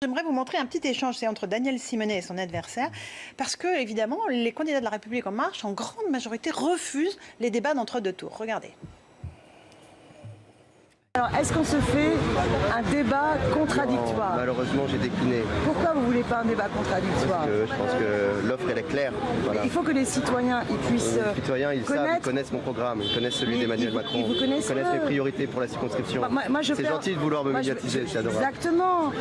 J'aimerais vous montrer un petit échange, c'est entre Daniel Simonet et son adversaire, parce que, évidemment, les candidats de La République En Marche, en grande majorité, refusent les débats d'entre-deux tours. Regardez. Alors, est-ce qu'on se fait un débat contradictoire? Non, malheureusement, j'ai décliné. Pourquoi vous ne voulez pas un débat contradictoire? Parce que je pense que l'offre, elle est claire. Voilà. Il faut que les citoyens ils puissent Les citoyens, ils savent, ils connaissent mon programme, ils connaissent celui d'Emmanuel Macron, ils connaissent mes priorités pour la circonscription. C'est gentil de vouloir me médiatiser, c'est adorable. Exactement.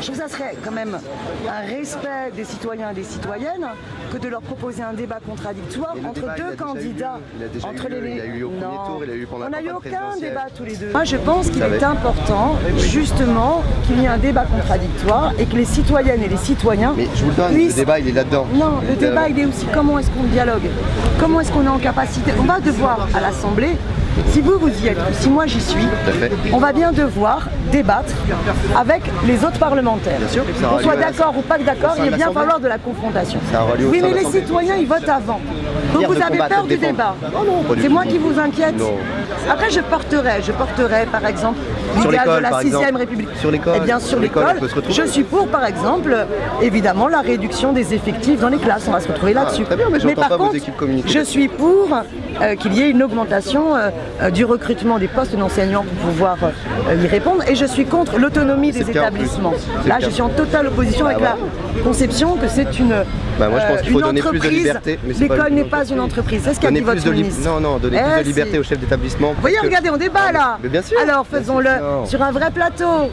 Je trouve que ça serait quand même un respect des citoyens et des citoyennes que de leur proposer un débat contradictoire entre deux candidats. Il y a eu au premier tour, il y a eu pendant la campagne présidentielle. On n'a eu aucun débat tous les deux. Moi, je pense qu'il est important, justement, qu'il y ait un débat contradictoire et que les citoyennes et les citoyens. Mais je vous le donne, le débat, il est là-dedans. Non, le débat, il est aussi comment est-ce qu'on dialogue, comment est-ce qu'on est en capacité. On va devoir à l'Assemblée, si vous y êtes, si moi j'y suis, on va bien devoir débattre avec les autres parlementaires. Bien sûr, qu'on soit d'accord ou pas d'accord, il va bien falloir de la confrontation. Oui, mais les citoyens, ils votent avant. Donc vous avez peur du débat. C'est moi qui vous inquiète. Après, je porterai par exemple l'idéal de la 6e République. Sur l'école. Eh bien, sur l'école, je suis pour, par exemple, évidemment, la réduction des effectifs dans les classes. On va se retrouver là-dessus. Mais par contre, je suis pour qu'il y ait une augmentation du recrutement des postes d'enseignants pour pouvoir y répondre. Et je suis contre l'autonomie des établissements. Là, je suis en totale opposition avec la conception que c'est une moi, je pense qu'il faut donner plus de liberté. L'école n'est pas une entreprise. C'est ce qu'a dit votre ministre. Non, donner plus de liberté aux chefs d'établissement. Vous voyez, regardez, on débat là. Mais bien sûr. Alors faisons-le sur un vrai plateau.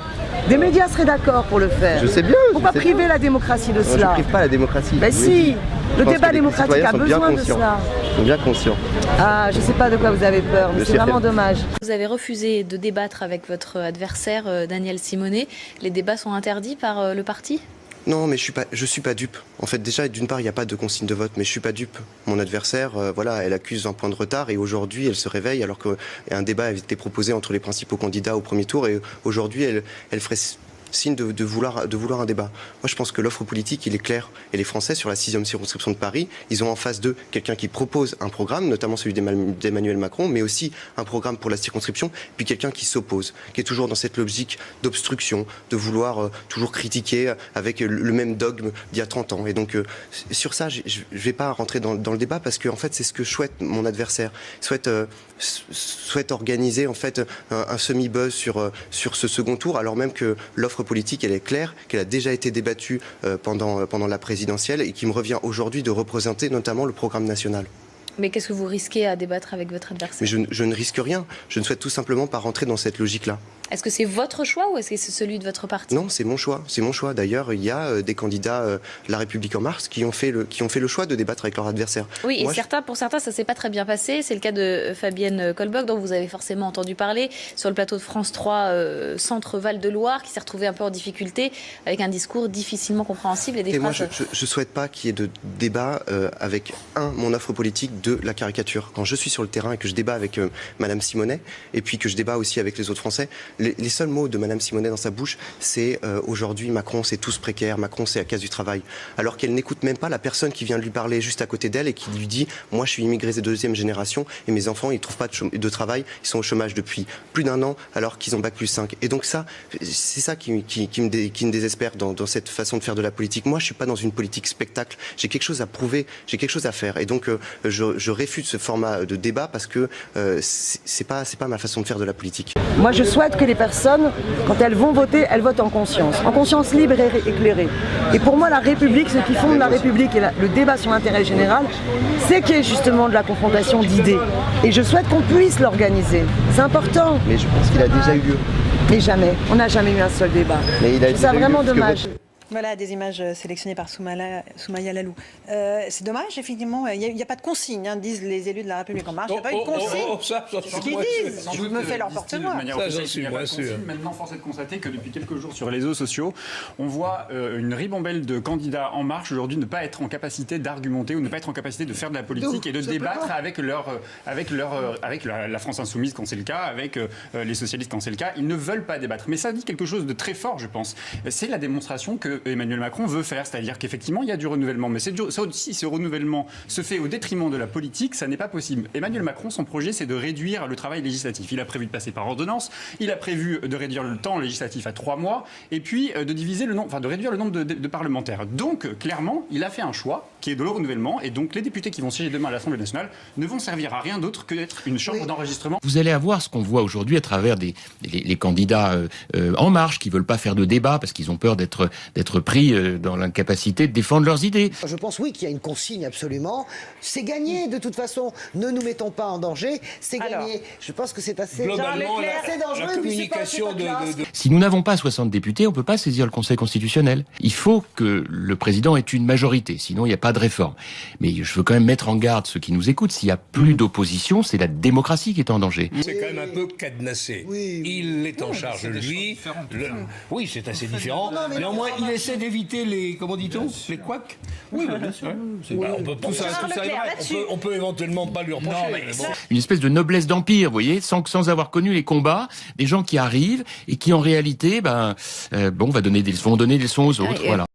Des médias seraient d'accord pour le faire. Je sais bien. Pourquoi priver la démocratie de cela? Je ne prive pas la démocratie. Mais si, le débat démocratique a besoin de cela. Ils sont bien conscients. Ah, je ne sais pas de quoi vous avez peur, mais c'est vraiment dommage. Vous avez refusé de débattre avec votre adversaire, Daniel Simonet. Les débats sont interdits par le parti ? Non, mais je suis pas dupe. En fait, déjà, d'une part, il n'y a pas de consigne de vote, mais je suis pas dupe. Mon adversaire, elle accuse 20 points de retard et aujourd'hui, elle se réveille alors qu'un débat avait été proposé entre les principaux candidats au premier tour et aujourd'hui, elle ferait signe de vouloir un débat. Moi, je pense que l'offre politique, il est clair. Et les Français, sur la 6e circonscription de Paris, ils ont en face d'eux quelqu'un qui propose un programme, notamment celui d'Emmanuel Macron, mais aussi un programme pour la circonscription, puis quelqu'un qui s'oppose, qui est toujours dans cette logique d'obstruction, de vouloir toujours critiquer avec le même dogme d'il y a 30 ans. Et donc, sur ça, je ne vais pas rentrer dans le débat parce que, en fait, c'est ce que souhaite mon adversaire. Souhaite organiser, en fait, un semi-buzz sur ce second tour, alors même que l'offre politique, elle est claire, qu'elle a déjà été débattue pendant la présidentielle et qui me revient aujourd'hui de représenter notamment le programme national. Mais qu'est-ce que vous risquez à débattre avec votre adversaire? Mais je ne risque rien. Je ne souhaite tout simplement pas rentrer dans cette logique-là. Est-ce que c'est votre choix ou est-ce que c'est celui de votre parti? Non, c'est mon choix. C'est mon choix. D'ailleurs, il y a des candidats de La République En Marche qui ont fait le choix de débattre avec leur adversaire. Oui, et pour certains, ça ne s'est pas très bien passé. C'est le cas de Fabienne Colboc, dont vous avez forcément entendu parler, sur le plateau de France 3, Centre Val-de-Loire, qui s'est retrouvée un peu en difficulté, avec un discours difficilement compréhensible et des phrases... Moi, je ne souhaite pas qu'il y ait de débat avec, mon offre politique, de la caricature. Quand je suis sur le terrain et que je débat avec Madame Simonet, et puis que je débat aussi avec les autres Français, les seuls mots de Madame Simonet dans sa bouche, c'est aujourd'hui Macron c'est tous précaire, Macron c'est la casse du travail. Alors qu'elle n'écoute même pas la personne qui vient de lui parler juste à côté d'elle et qui lui dit moi je suis immigré de 2e génération et mes enfants ils ne trouvent pas de travail, ils sont au chômage depuis plus d'1 an alors qu'ils ont bac+5. Et donc ça, c'est ça qui me désespère dans cette façon de faire de la politique. Moi je ne suis pas dans une politique spectacle, j'ai quelque chose à prouver, j'ai quelque chose à faire. Et donc je réfute ce format de débat parce que c'est pas ma façon de faire de la politique. Moi je souhaite que les personnes, quand elles vont voter, elles votent en conscience libre et éclairée. Et pour moi, la République, ce qui fonde la République et le débat sur l'intérêt général, c'est qu'il y ait justement de la confrontation d'idées. Et je souhaite qu'on puisse l'organiser. C'est important. Mais je pense qu'il a déjà eu lieu. Mais jamais. On n'a jamais eu un seul débat. Mais il a c'est vraiment dommage. Voilà des images sélectionnées par Soumaya Lalou. C'est dommage, effectivement, il n'y a pas de consigne, disent les élus de La République En Marche. Il n'y a pas eu de consigne. Ce qu'ils disent, je me fais leur porte-voix. Ça, j'en suis moins sûr. Maintenant, force est de constater que depuis quelques jours sur les réseaux sociaux, on voit une ribambelle de candidats En Marche aujourd'hui ne pas être en capacité d'argumenter ou ne pas être en capacité de faire de la politique et de débattre avec la France Insoumise quand c'est le cas, avec les socialistes quand c'est le cas. Ils ne veulent pas débattre. Mais ça dit quelque chose de très fort, je pense. C'est la démonstration que Emmanuel Macron veut faire, c'est-à-dire qu'effectivement il y a du renouvellement, mais ça aussi, ce renouvellement se fait au détriment de la politique, ça n'est pas possible. Emmanuel Macron, son projet, c'est de réduire le travail législatif. Il a prévu de passer par ordonnance, il a prévu de réduire le temps législatif à 3 mois, et puis de réduire le nombre de parlementaires. Donc clairement, il a fait un choix qui est de le renouvellement, et donc les députés qui vont siéger demain à l'Assemblée nationale ne vont servir à rien d'autre que d'être une chambre d'enregistrement. Vous allez avoir ce qu'on voit aujourd'hui à travers les candidats En Marche qui veulent pas faire de débat parce qu'ils ont peur d'être pris dans l'incapacité de défendre leurs idées. Je pense qu'il y a une consigne absolument. C'est gagné de toute façon. Ne nous mettons pas en danger. C'est gagné. Je pense que c'est assez globalement dangereux. La communication Si nous n'avons pas 60 députés, on peut pas saisir le Conseil constitutionnel. Il faut que le président ait une majorité, sinon il n'y a pas de réforme. Mais je veux quand même mettre en garde ceux qui nous écoutent. S'il y a plus d'opposition, c'est la démocratie qui est en danger. C'est quand même un peu cadenassé. Il est en charge, lui. Oui, c'est assez différent. Néanmoins, il essaie d'éviter les, comment dit-on, les couacs. Oui, bien sûr. On peut tout ça est vrai. On peut éventuellement pas lui reprocher. Une espèce de noblesse d'empire, vous voyez, sans avoir connu les combats, des gens qui arrivent et qui en réalité, vont donner des leçons aux autres. Voilà.